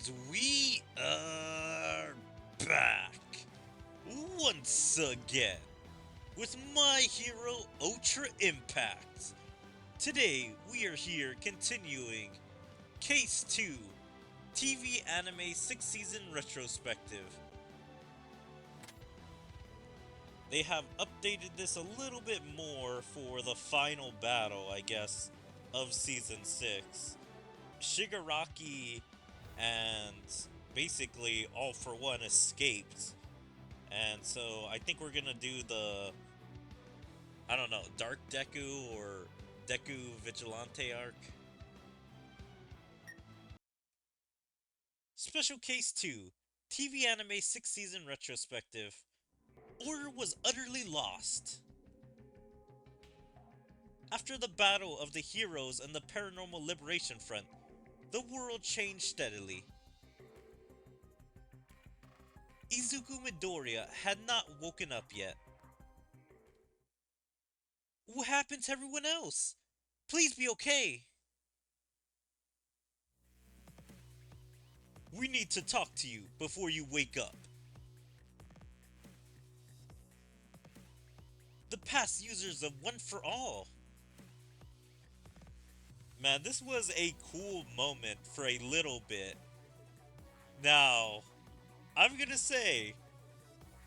And we are back once again with My Hero Ultra Impact. Today we are here continuing Case 2 TV Anime 6th Season Retrospective. They have updated this a little bit more for the final battle, I guess, of Season 6. Shigaraki and basically All For One escaped. And so I think we're gonna do the, I don't know, Dark Deku or Deku Vigilante arc. Special Case 2 TV Anime 6th Season Retrospective. Order was utterly lost. After the battle of the heroes and the Paranormal Liberation Front, the world changed steadily. Izuku Midoriya had not woken up yet. What happened to everyone else? Please be okay. We need to talk to you before you wake up. The past users of One for All. Man, this was a cool moment for a little bit. Now, I'm gonna say,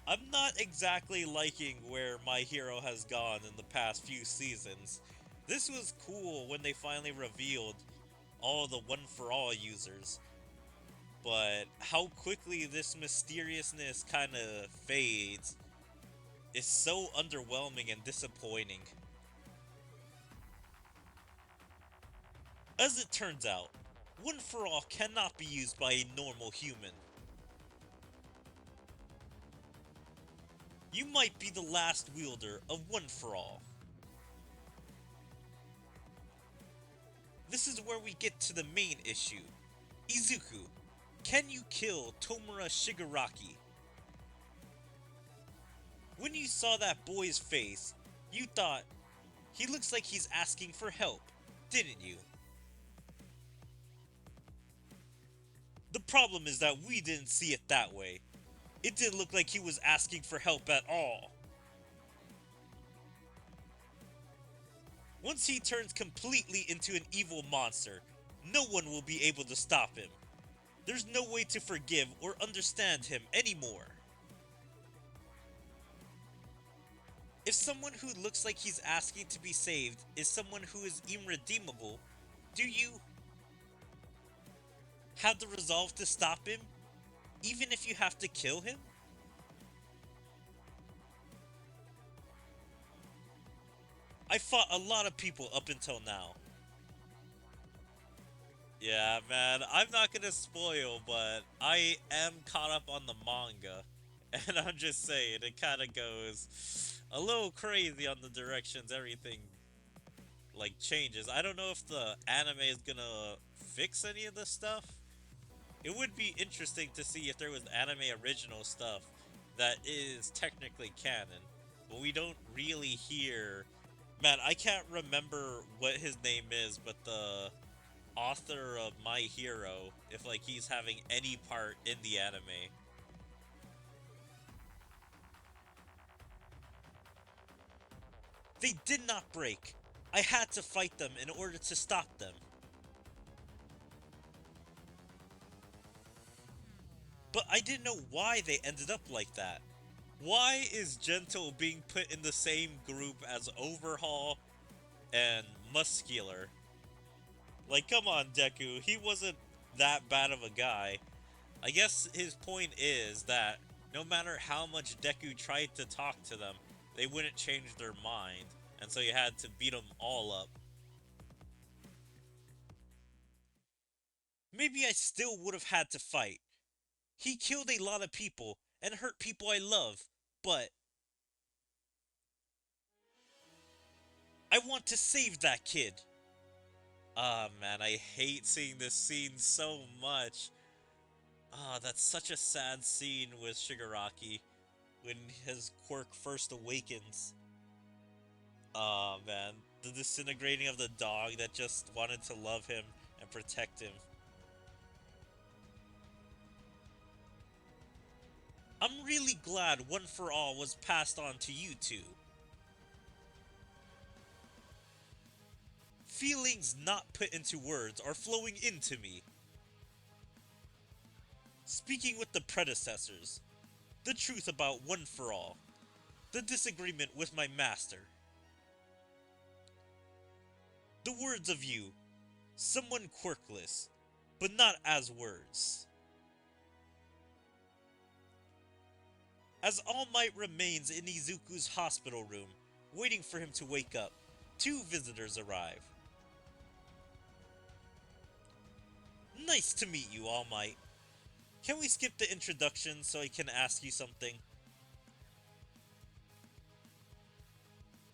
I'm not exactly liking where My Hero has gone in the past few seasons. This was cool when they finally revealed all the One for All users. But how quickly this mysteriousness kind of fades is so underwhelming and disappointing. As it turns out, One for All cannot be used by a normal human. You might be the last wielder of One for All. This is where we get to the main issue. Izuku, can you kill Tomura Shigaraki? When you saw that boy's face, you thought, he looks like he's asking for help, didn't you? The problem is that we didn't see it that way. It didn't look like he was asking for help at all. Once he turns completely into an evil monster, no one will be able to stop him. There's no way to forgive or understand him anymore. If someone who looks like he's asking to be saved is someone who is irredeemable, do you have the resolve to stop him, even if you have to kill him? I fought a lot of people up until now. Yeah, man, I'm not gonna spoil, but I am caught up on the manga. And I'm just saying, it kind of goes a little crazy on the directions everything, like, changes. I don't know if the anime is gonna fix any of this stuff. It would be interesting to see if there was anime original stuff that is technically canon. But we don't really hear... Man, I can't remember what his name is, but the author of My Hero, if like he's having any part in the anime. They did not break. I had to fight them in order to stop them. But I didn't know why they ended up like that. Why is Gentle being put in the same group as Overhaul and Muscular? Like, come on, Deku, he wasn't that bad of a guy. I guess his point is that no matter how much Deku tried to talk to them, they wouldn't change their mind, and so you had to beat them all up. Maybe I still would have had to fight. He killed a lot of people and hurt people I love, but I want to save that kid. Ah, man, I hate seeing this scene so much. Ah, that's such a sad scene with Shigaraki when his quirk first awakens. Ah, man, the disintegrating of the dog that just wanted to love him and protect him. I'm really glad One for All was passed on to you two. Feelings not put into words are flowing into me. Speaking with the predecessors, the truth about One for All, the disagreement with my master. The words of you, someone quirkless, but not as words. As All Might remains in Izuku's hospital room, waiting for him to wake up, two visitors arrive. Nice to meet you, All Might. Can we skip the introduction so I can ask you something?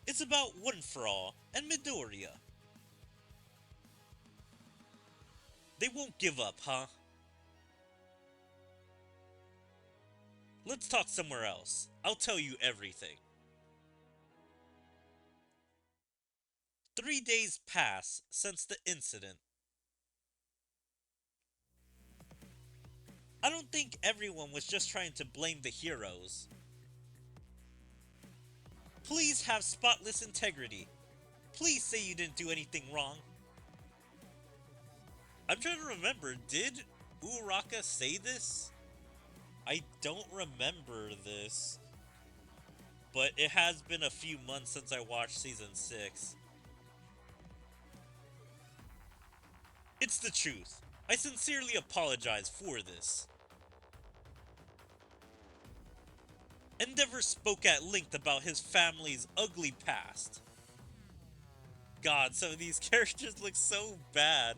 It's about One for All and Midoriya. They won't give up, huh? Let's talk somewhere else. I'll tell you everything. 3 days pass since the incident. I don't think everyone was just trying to blame the heroes. Please have spotless integrity. Please say you didn't do anything wrong. I'm trying to remember, did Uraraka say this? I don't remember this. But it has been a few months since I watched season 6. It's the truth. I sincerely apologize for this. Endeavor spoke at length about his family's ugly past. God, some of these characters look so bad.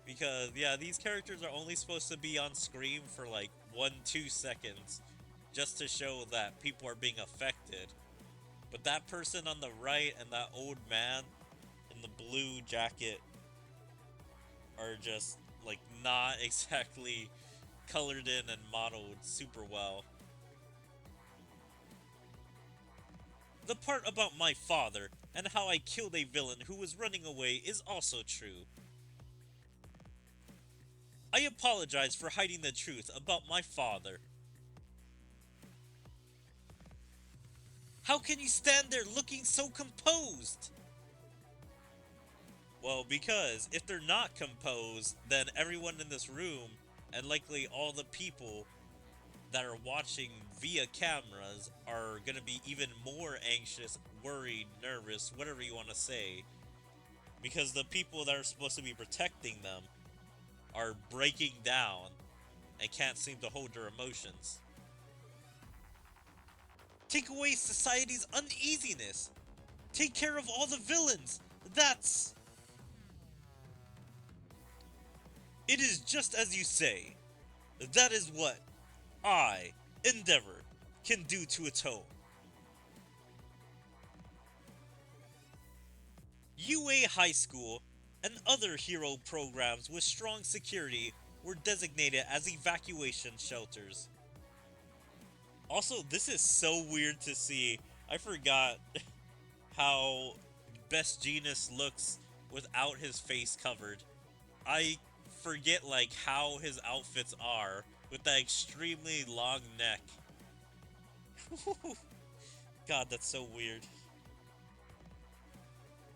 Because, yeah, these characters are only supposed to be on screen for like 1-2 seconds. Just to show that people are being affected. But that person on the right and that old man in the blue jacket are just, like, not exactly colored in and modeled super well. The part about my father and how I killed a villain who was running away is also true. I apologize for hiding the truth about my father. How can you stand there looking so composed? Well, because if they're not composed, then everyone in this room, and likely all the people that are watching via cameras, are gonna be even more anxious, worried, nervous, whatever you want to say. Because the people that are supposed to be protecting them are breaking down and can't seem to hold their emotions. Take away society's uneasiness. Take care of all the villains. That's... It is just as you say. That is what I, Endeavor, can do to atone. UA High School and other hero programs with strong security were designated as evacuation shelters. Also, this is so weird to see. I forgot how Best Genius looks without his face covered. I forget, like, how his outfits are with that extremely long neck. God, that's so weird.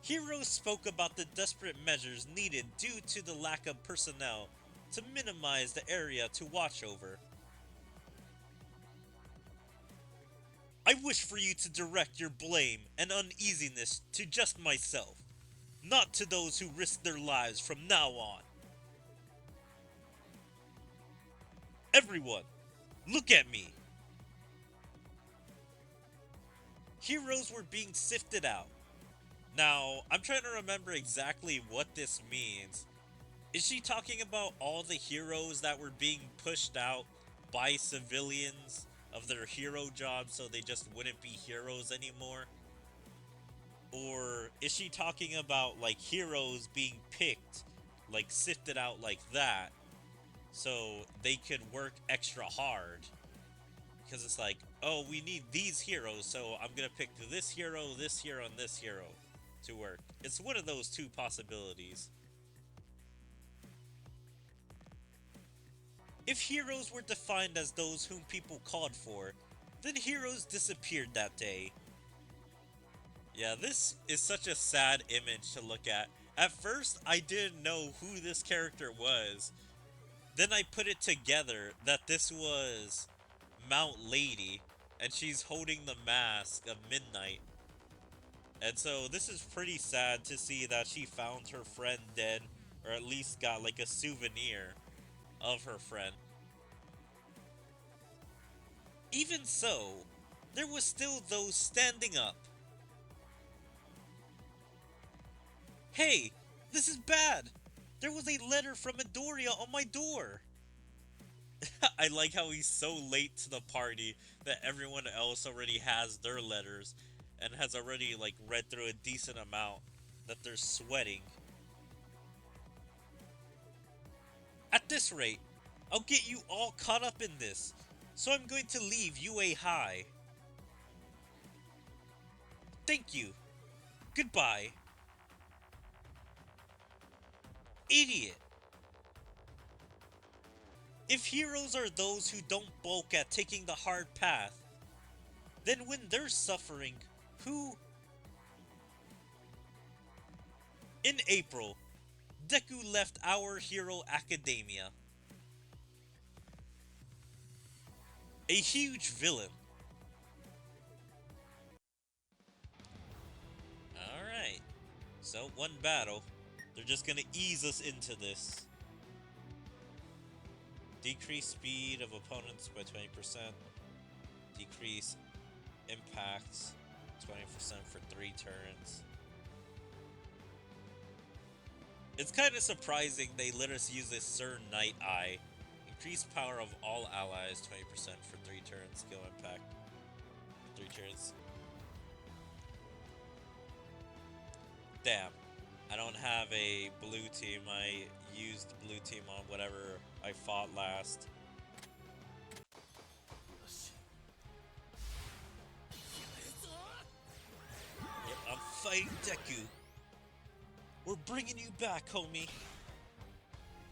Heroes spoke about the desperate measures needed due to the lack of personnel to minimize the area to watch over. I wish for you to direct your blame and uneasiness to just myself, not to those who risk their lives from now on. Everyone, look at me. Heroes were being sifted out. Now, I'm trying to remember exactly what this means. Is she talking about all the heroes that were being pushed out by civilians of their hero jobs so they just wouldn't be heroes anymore? Or is she talking about, like, heroes being picked, like, sifted out like that, so they could work extra hard? Because it's like, oh, we need these heroes, so I'm gonna pick this hero, and this hero to work. It's one of those two possibilities. If heroes were defined as those whom people called for, then heroes disappeared that day. Yeah, this is such a sad image to look at. At first, I didn't know who this character was. Then I put it together that this was Mount Lady, and she's holding the mask of Midnight. And so this is pretty sad to see that she found her friend dead, or at least got like a souvenir of her friend. Even so, there was still those standing up. Hey, this is bad! There was a letter from Midoriya on my door! I like how he's so late to the party that everyone else already has their letters and has already like read through a decent amount, that they're sweating. At this rate, I'll get you all caught up in this, so I'm going to leave UA high. Thank you. Goodbye. Idiot. If heroes are those who don't balk at taking the hard path, then when they're suffering, who? In April, Deku left Our Hero Academia. A huge villain. Alright. So, one battle. They're just gonna ease us into this. Decrease speed of opponents by 20%. Decrease impacts 20% for 3 turns. It's kind of surprising they let us use this Sir Night Eye. Increase power of all allies 20% for 3 turns. Skill impact 3 turns. Damn. I don't have a blue team. I used blue team on whatever I fought last. Yep, I'm fighting Deku. We're bringing you back, homie.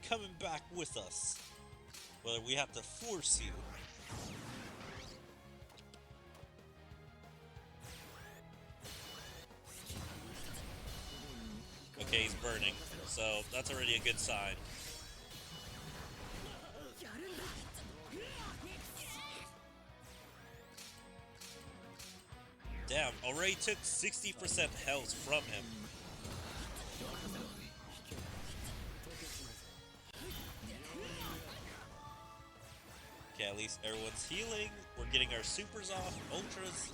Coming back with us. Whether we have to force you. Okay, he's burning, so that's already a good sign. Damn, already took 60% health from him. Okay, at least everyone's healing. We're getting our supers off, ultras.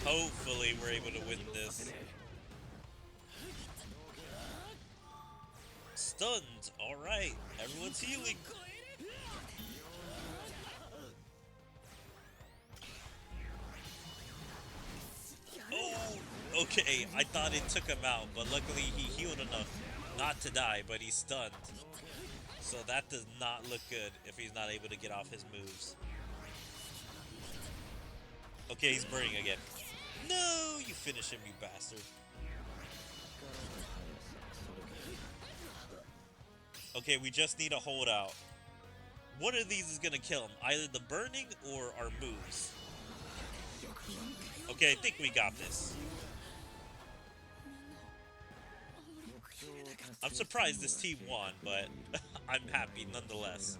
Hopefully we're able to win this. Stunned, alright. Everyone's healing. Oh, okay. I thought it took him out, but luckily he healed enough not to die, but he's stunned. So that does not look good if he's not able to get off his moves. Okay, he's burning again. No, you finish him, you bastard. Okay, we just need a holdout. One of these is gonna kill him. Either the burning or our moves. Okay, I think we got this. I'm surprised this team won, but I'm happy nonetheless.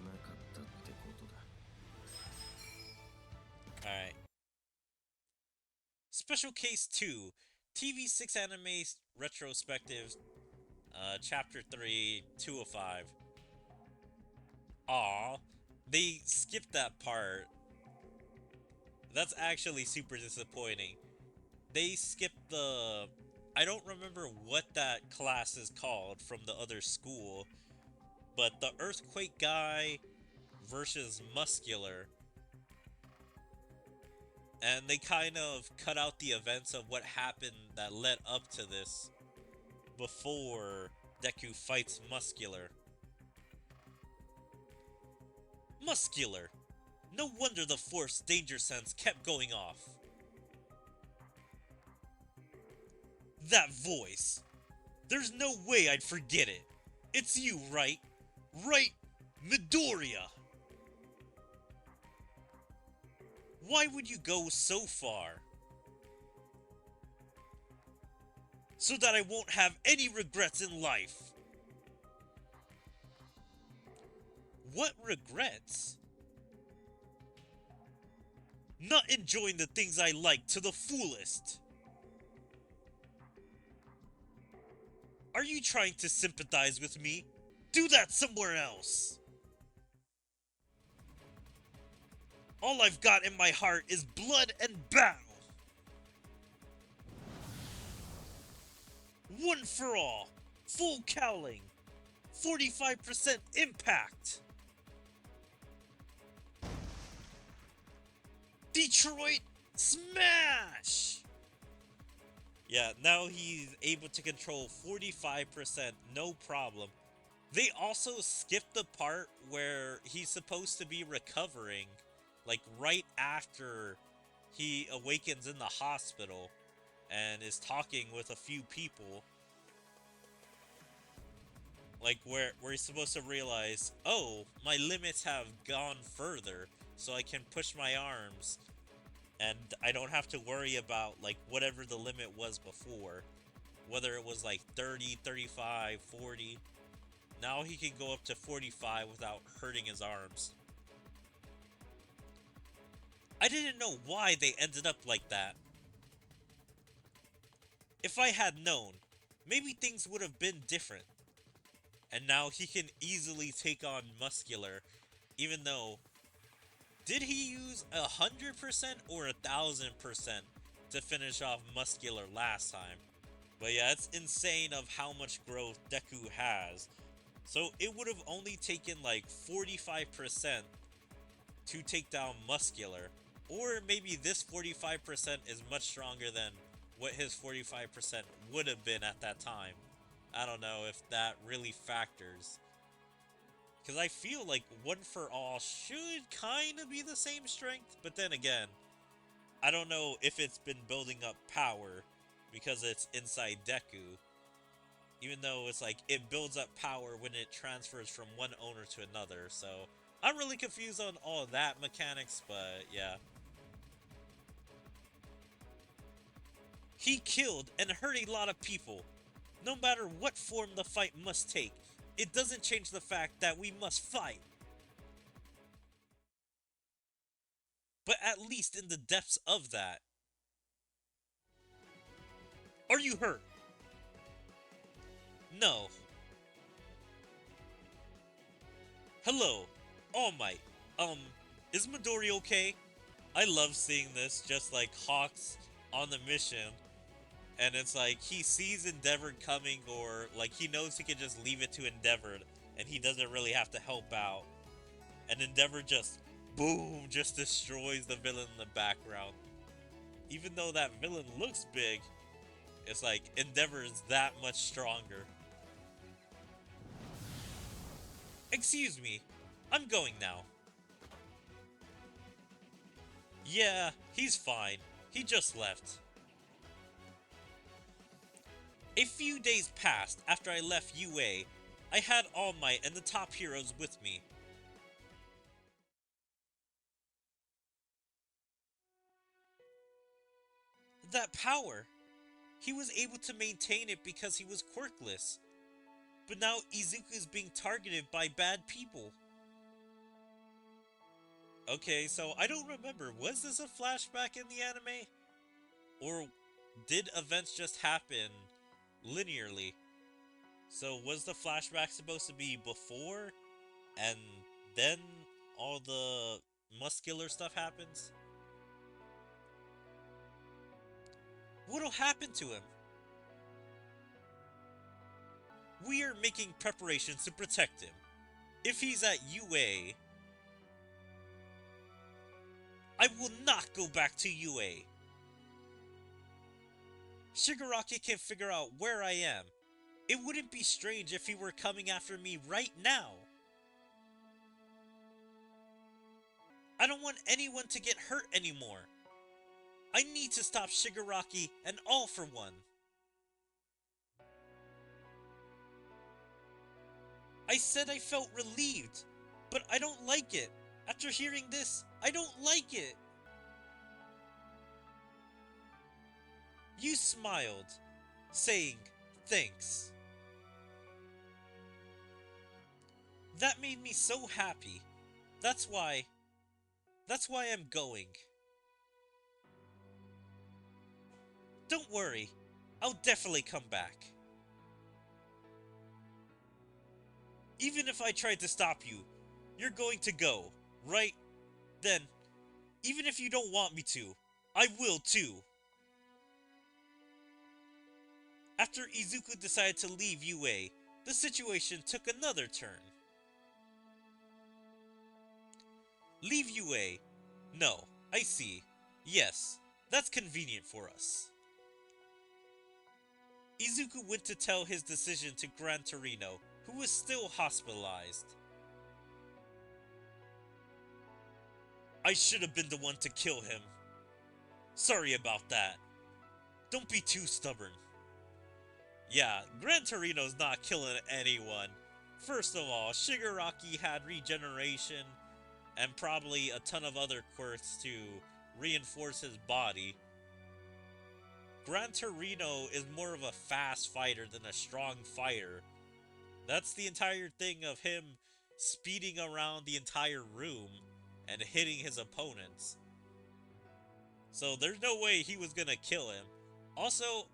Alright. Special Case 2. TV6 Anime Retrospective. Chapter 3, 205. Aw. They skipped that part. That's actually super disappointing. They skipped the... I don't remember what that class is called from the other school, but the Earthquake guy versus Muscular. And they kind of cut out the events of what happened that led up to this before Deku fights Muscular. Muscular! No wonder the Force danger sense kept going off. That voice. There's no way I'd forget it. It's you, right? Right, Midoriya. Why would you go so far? So that I won't have any regrets in life. What regrets? Not enjoying the things I like to the fullest. Are you trying to sympathize with me? Do that somewhere else. All I've got in my heart is blood and battle. One for all. Full cowling. 45% impact. Detroit Smash! Yeah, now he's able to control 45%, no problem. They also skipped the part where he's supposed to be recovering, like right after he awakens in the hospital and is talking with a few people. Like where he's supposed to realize, oh, my limits have gone further, so I can push my arms. And I don't have to worry about, like, whatever the limit was before. Whether it was, like, 30, 35, 40. Now he can go up to 45 without hurting his arms. I didn't know why they ended up like that. If I had known, maybe things would have been different. And now he can easily take on Muscular, even though... Did he use 100% or 1,000% to finish off Muscular last time? But yeah, it's insane of how much growth Deku has. So it would have only taken like 45% to take down Muscular. Or maybe this 45% is much stronger than what his 45% would have been at that time. I don't know if that really factors. Because I feel like One for All should kind of be the same strength. But then again, I don't know if it's been building up power because it's inside Deku. Even though it's like it builds up power when it transfers from one owner to another. So I'm really confused on all of that mechanics, but yeah. He killed and hurt a lot of people. No matter what form the fight must take. It doesn't change the fact that we must fight. But at least in the depths of that. Are you hurt? No. Hello, All Might. Is Midori okay? I love seeing this, just like Hawk's on the mission. And it's like, he sees Endeavor coming, or like he knows he can just leave it to Endeavor, and he doesn't really have to help out. And Endeavor just, boom, just destroys the villain in the background. Even though that villain looks big, it's like, Endeavor is that much stronger. Excuse me, I'm going now. Yeah, he's fine. He just left. A few days passed after I left UA. I had All Might and the top heroes with me. That power! He was able to maintain it because he was quirkless. But now Izuku is being targeted by bad people. Okay, so I don't remember. Was this a flashback in the anime? Or did events just happen linearly? So was the flashback supposed to be before and then all the muscular stuff happens? What'll happen to him? We are making preparations to protect him. If he's at UA, I will not go back to UA. Shigaraki can figure out where I am. It wouldn't be strange if he were coming after me right now. I don't want anyone to get hurt anymore. I need to stop Shigaraki and All for One. I said I felt relieved, but I don't like it. After hearing this, I don't like it. You smiled, saying thanks. That made me so happy. That's why. That's why I'm going. Don't worry. I'll definitely come back. Even if I tried to stop you, you're going to go, right? Then, even if you don't want me to, I will too. After Izuku decided to leave UA, the situation took another turn. Leave UA? No, I see. Yes, that's convenient for us. Izuku went to tell his decision to Gran Torino, who was still hospitalized. I should have been the one to kill him. Sorry about that. Don't be too stubborn. Yeah, Gran Torino's not killing anyone. First of all, Shigaraki had regeneration and probably a ton of other quirks to reinforce his body. Gran Torino is more of a fast fighter than a strong fighter. That's the entire thing of him speeding around the entire room and hitting his opponents. So there's no way he was gonna kill him. Also,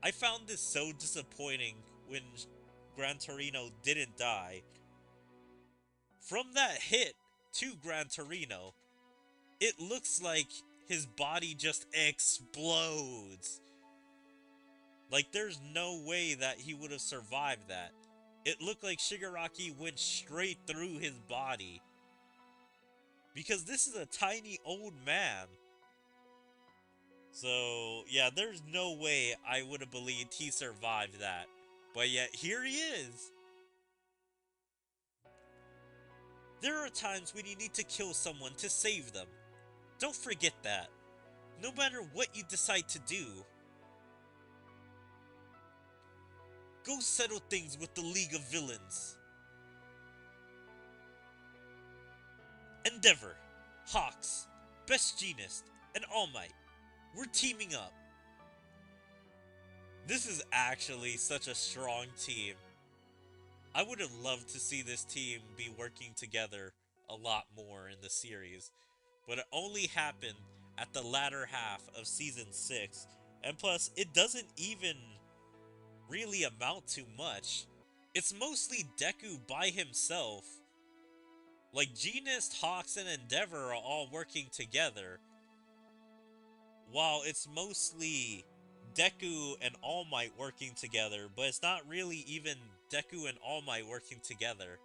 I found this so disappointing when Gran Torino didn't die. From that hit to Gran Torino, it looks like his body just explodes. Like, there's no way that he would have survived that. It looked like Shigaraki went straight through his body. Because this is a tiny old man. So, yeah, there's no way I would have believed he survived that. But yet, here he is. There are times when you need to kill someone to save them. Don't forget that. No matter what you decide to do. Go settle things with the League of Villains. Endeavor, Hawks, Best Genist, and All Might. We're teaming up. This is actually such a strong team. I would have loved to see this team be working together a lot more in the series, but it only happened at the latter half of Season 6, and plus, it doesn't even really amount to much. It's mostly Deku by himself. Like, Genist, Hawks, and Endeavor are all working together, while it's mostly Deku and All Might working together, but it's not really even Deku and All Might working together.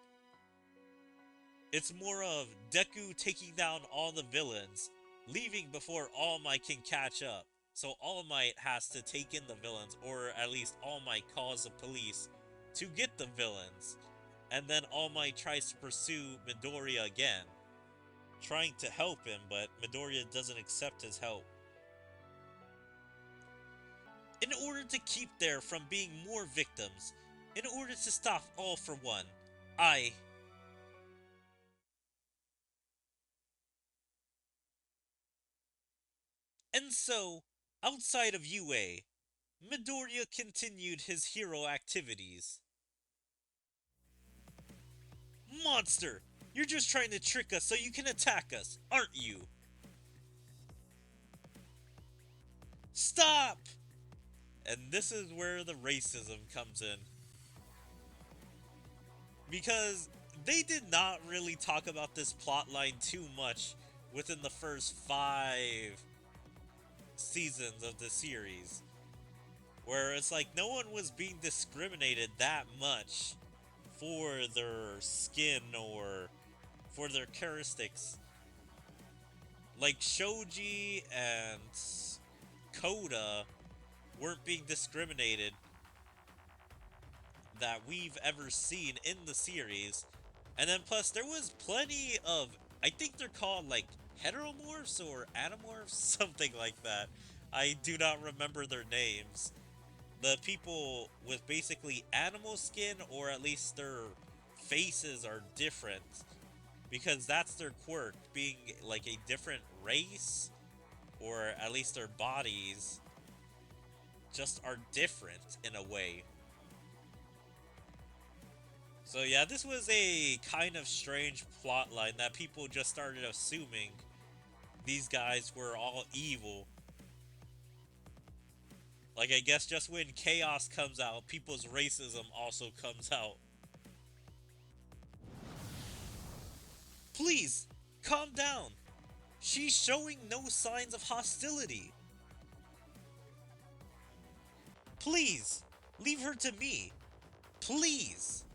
It's more of Deku taking down all the villains, leaving before All Might can catch up. So All Might has to take in the villains, or at least All Might calls the police to get the villains. And then All Might tries to pursue Midoriya again, trying to help him, but Midoriya doesn't accept his help. In order to keep there from being more victims, in order to stop All for One, And so, outside of UA, Midoriya continued his hero activities. Monster! You're just trying to trick us so you can attack us, aren't you? Stop! And this is where the racism comes in. Because they did not really talk about this plotline too much within the first 5 seasons of the series. Where it's like no one was being discriminated that much for their skin or for their characteristics. Like Shoji and Koda weren't being discriminated that we've ever seen in the series. And then plus there was plenty of, I think they're called like heteromorphs or anamorphs, something like that. I do not remember their names. The people with basically animal skin, or at least their faces are different because that's their quirk, being like a different race, or at least their bodies just are different in a way. So yeah, this was a kind of strange plotline that people just started assuming these guys were all evil. Like, I guess just when chaos comes out, people's racism also comes out. Please, calm down. She's showing no signs of hostility. Please, leave her to me. Please.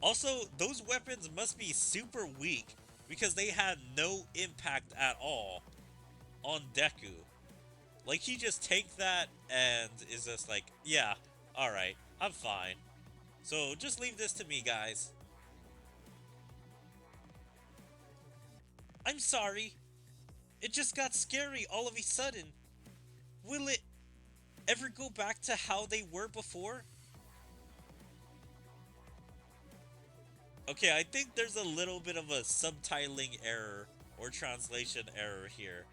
Also, those weapons must be super weak because they had no impact at all on Deku. Like, he just takes that and is just like, yeah, alright, I'm fine. So just leave this to me, guys. I'm sorry. It just got scary all of a sudden. Will it ever go back to how they were before? Okay, I think there's a little bit of a subtitling error or translation error here.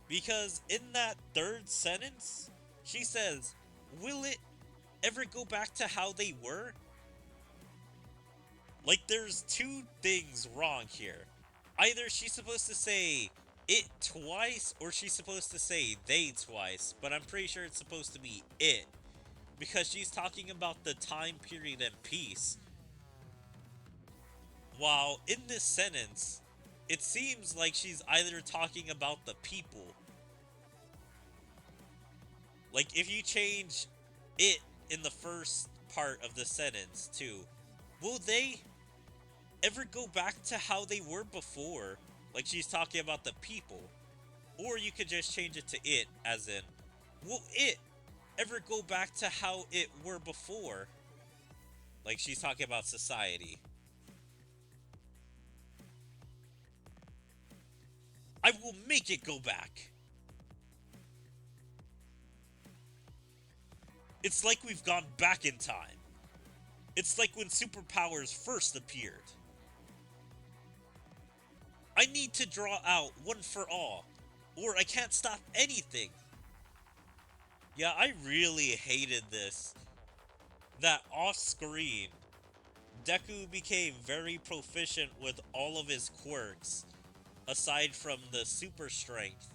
Because in that third sentence, she says, will it ever go back to how they were? Like, there's two things wrong here. Either she's supposed to say it twice, or she's supposed to say they twice, but I'm pretty sure it's supposed to be it. Because she's talking about the time period and peace. While in this sentence, it seems like she's either talking about the people. Like, if you change it in the first part of the sentence to, will they ever go back to how they were before? Like, she's talking about the people. Or you could just change it to it, as in, will it ever go back to how it were before? Like, she's talking about society. I will make it go back. It's like we've gone back in time. It's like when superpowers first appeared. I need to draw out one for all, or I can't stop anything. Yeah, I really hated this. That off-screen, Deku became very proficient with all of his quirks, aside from the super strength,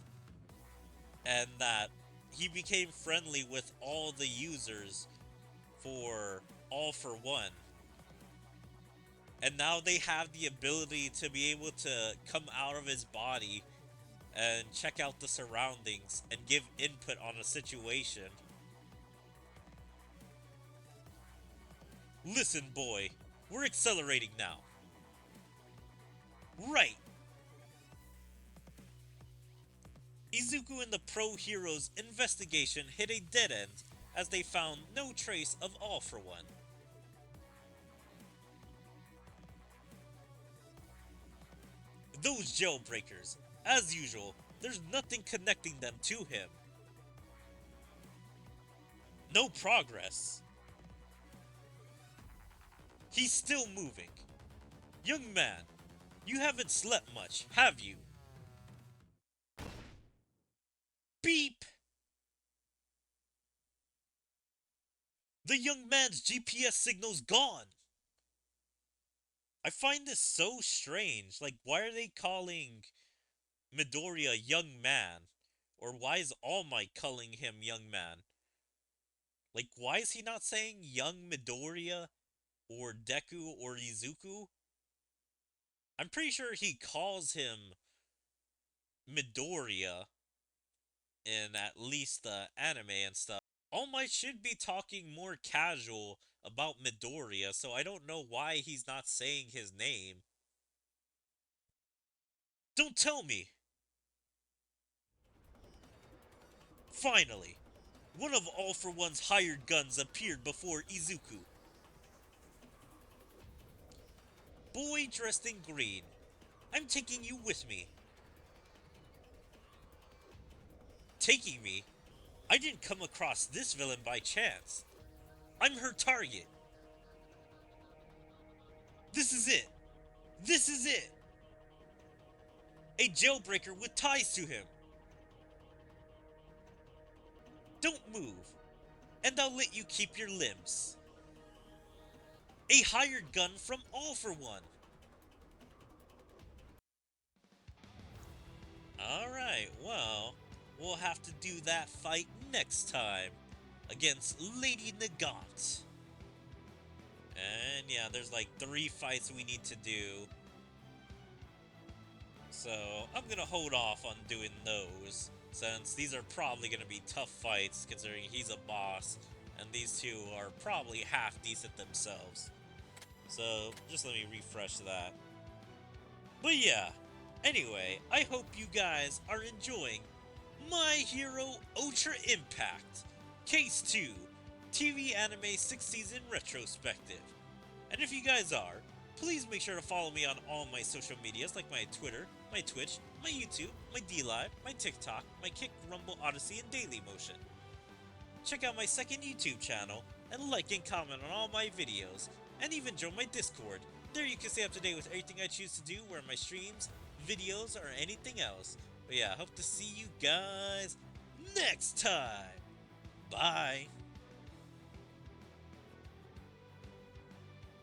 and that he became friendly with all the users for All for One. And now they have the ability to be able to come out of his body and check out the surroundings and give input on a situation. Listen, boy, we're accelerating now. Right. Izuku and the Pro Heroes' investigation hit a dead end as they found no trace of All for One. Those jailbreakers, as usual, there's nothing connecting them to him. No progress. He's still moving. Young man, you haven't slept much, have you? Beep! The young man's GPS signal's gone! I find this so strange. Like, why are they calling Midoriya young man? Or why is All Might calling him young man? Like, why is he not saying young Midoriya or Deku or Izuku? I'm pretty sure he calls him Midoriya in at least the anime and stuff. All Might should be talking more casual about Midoriya, so I don't know why he's not saying his name. Don't tell me! Finally, one of All for One's hired guns appeared before Izuku. Boy dressed in green. I'm taking you with me. Taking me? I didn't come across this villain by chance. I'm her target. This is it! This is it! A jailbreaker with ties to him! Don't move, and I'll let you keep your limbs. A hired gun from All for One! Alright, well, we'll have to do that fight next time against Lady Nagant. And yeah, there's like 3 fights we need to do. So I'm gonna hold off on doing those, since these are probably gonna be tough fights considering he's a boss, and these two are probably half decent themselves. So just let me refresh that. But yeah, anyway, I hope you guys are enjoying My Hero Ultra Impact Case 2 TV Anime 6th Season Retrospective. And if you guys are, please make sure to follow me on all my social medias like my Twitter, my Twitch, my YouTube, my DLive, my TikTok, my Kick, Rumble, Odyssey, and Dailymotion. Check out my second YouTube channel and like and comment on all my videos, and even join my Discord. There you can stay up to date with everything I choose to do, where my streams, videos, or anything else. But yeah, hope to see you guys next time. Bye.